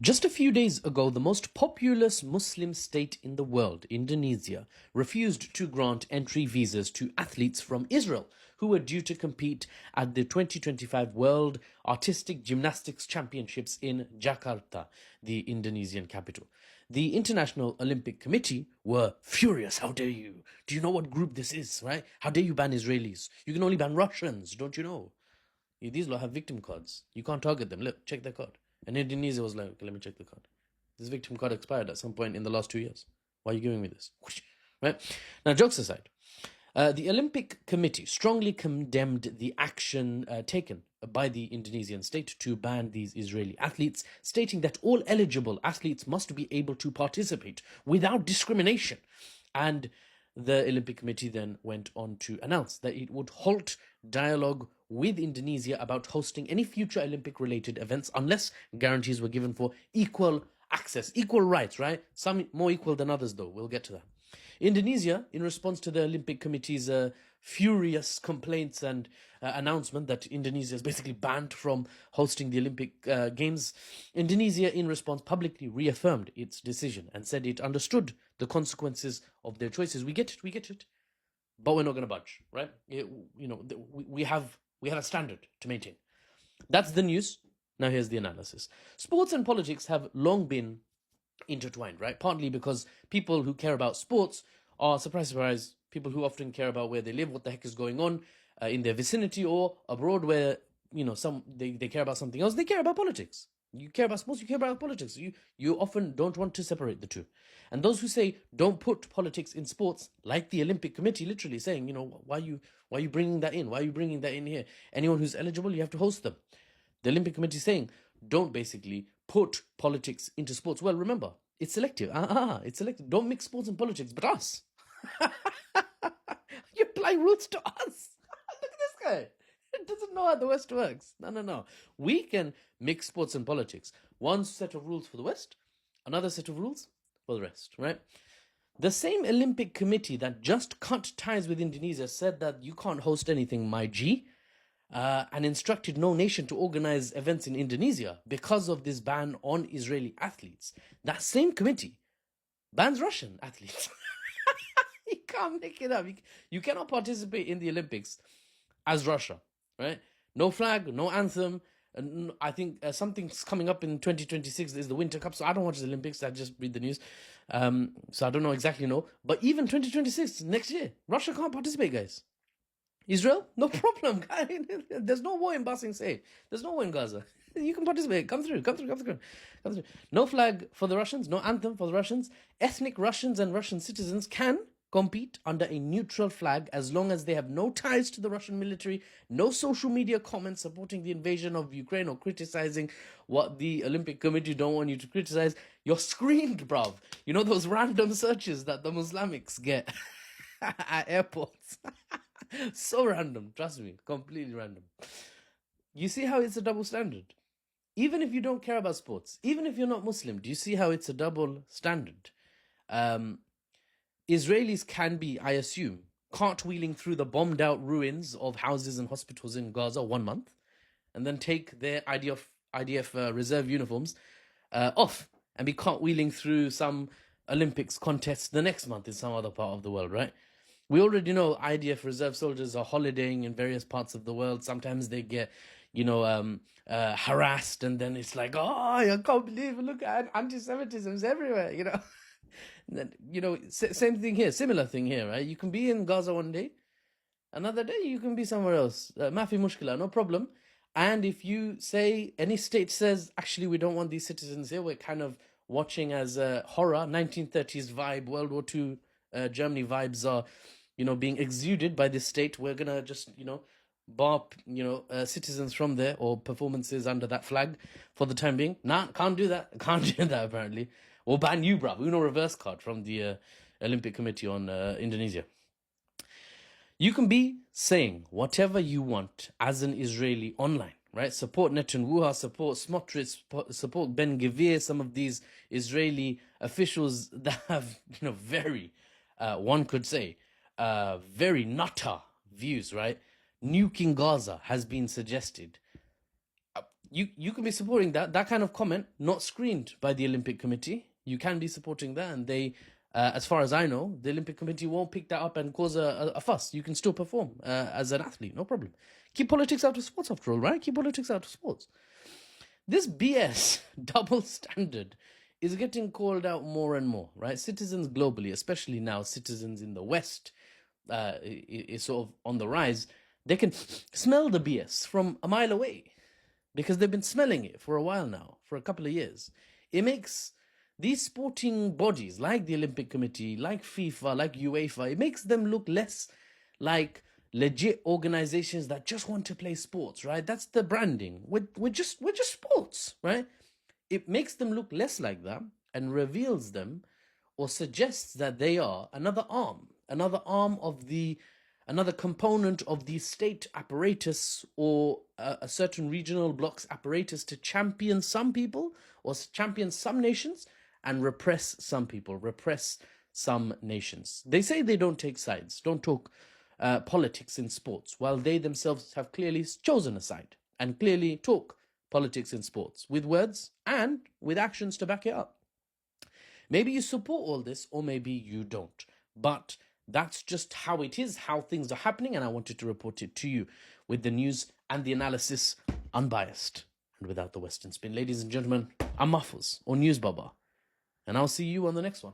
Just a few days ago, the most populous Muslim state in the world, Indonesia, refused to grant entry visas to athletes from Israel who were due to compete at the 2025 World Artistic Gymnastics Championships in Jakarta, the Indonesian capital. The International Olympic Committee were furious. How dare you? Do you know what group this is, right? How dare you ban Israelis? You can only ban Russians, don't you know? These lot have victim cards. You can't target them. Look, check their card. And Indonesia was like, okay, let me check the card. This victim card expired at some point in the last 2 years. Why are you giving me this? Right? Now, jokes aside, the Olympic Committee strongly condemned the action taken by the Indonesian state to ban these Israeli athletes, stating that all eligible athletes must be able to participate without discrimination. And the Olympic Committee then went on to announce that it would halt dialogue with Indonesia about hosting any future Olympic-related events unless guarantees were given for equal access, equal rights, right? Some more equal than others, though. We'll get to that. Indonesia, in response to the Olympic Committee's furious complaints and announcement that Indonesia is basically banned from hosting the Olympic Games, Indonesia, in response, publicly reaffirmed its decision and said it understood the consequences of their choices. We get it, but we're not going to budge, right? We have a standard to maintain. That's the news. Now here's the analysis. Sports and politics have long been intertwined, right? Partly because people who care about sports are, surprise, people who often care about where they live, what the heck is going on in their vicinity or abroad, where they care about something else. They care about politics. You care about sports, you care about politics. You often don't want to separate the two. And those who say don't put politics in sports, like the Olympic Committee, literally saying, why are you bringing that in? Why are you bringing that in here? Anyone who's eligible, you have to host them. The Olympic Committee is saying, don't basically put politics into sports. Well, remember, it's selective. It's selective. Don't mix sports and politics, but us. You apply rules to us. Look at this guy. It doesn't know how the West works. No. We can mix sports and politics. One set of rules for the West, another set of rules for the rest, right? The same Olympic Committee that just cut ties with Indonesia said that you can't host anything, my G, and instructed no nation to organize events in Indonesia because of this ban on Israeli athletes. That same committee bans Russian athletes. You can't make it up. You cannot participate in the Olympics as Russia, right? No flag, no anthem. And I think something's coming up in 2026 is the Winter Cup. So I don't watch the Olympics. I just read the news. So I don't know exactly. But even 2026, next year, Russia can't participate, guys. Israel, no problem. There's no war in Basing Say. There's no war in Gaza. You can participate. Come through. No flag for the Russians. No anthem for the Russians. Ethnic Russians and Russian citizens can compete under a neutral flag as long as they have no ties to the Russian military, no social media comments supporting the invasion of Ukraine or criticizing what the Olympic Committee don't want you to criticize. You're screened, bruv. You know those random searches that the Muslimics get at airports? So random, trust me, completely random. You see how it's a double standard? Even if you don't care about sports, even if you're not Muslim, do you see how it's a double standard? Israelis can be, I assume, cartwheeling through the bombed out ruins of houses and hospitals in Gaza 1 month, and then take their IDF reserve uniforms off and be cartwheeling through some Olympics contest the next month in some other part of the world, right? We already know IDF reserve soldiers are holidaying in various parts of the world. Sometimes they get, harassed, and then it's like, oh, I can't believe, look at anti-Semitism is everywhere, Same thing here, similar thing here, right? You can be in Gaza one day, another day you can be somewhere else. Mafi mushkila, no problem. And if you say, any state says, actually, we don't want these citizens here, we're kind of watching as horror, 1930s vibe, World War II Germany vibes are, being exuded by this state, we're going to just, bar, citizens from there or performances under that flag for the time being. Nah, can't do that. Can't do that, apparently. Or ban you, bruv. Uno reverse card from the Olympic Committee on Indonesia. You can be saying whatever you want as an Israeli online, right? Support Netanyahu, support Smotrich, support Ben Gvir, some of these Israeli officials that have, very, one could say, very nutter views, right? Nuking Gaza has been suggested. you can be supporting that kind of comment, not screened by the Olympic Committee. You can be supporting that, and they, as far as I know, the Olympic Committee won't pick that up and cause a fuss. You can still perform as an athlete, no problem. Keep politics out of sports, after all, right? Keep politics out of sports. This BS double standard is getting called out more and more, right? Citizens globally, especially now, citizens in the West, is sort of on the rise. They can smell the BS from a mile away because they've been smelling it for a while now, for a couple of years. It makes these sporting bodies, like the Olympic Committee, like FIFA, like UEFA, it makes them look less like legit organizations that just want to play sports, right? That's the branding. We're just sports, right? It makes them look less like that and reveals them or suggests that they are another arm of another component of the state apparatus or a certain regional bloc's apparatus to champion some people or champion some nations and repress some people, repress some nations. They say they don't take sides, don't talk politics in sports, while they themselves have clearly chosen a side and clearly talk politics in sports with words and with actions to back it up. Maybe you support all this or maybe you don't, but that's just how it is, how things are happening, and I wanted to report it to you with the news and the analysis unbiased and without the Western spin. Ladies and gentlemen, I'm Mahfouz or NewsBaba, and I'll see you on the next one.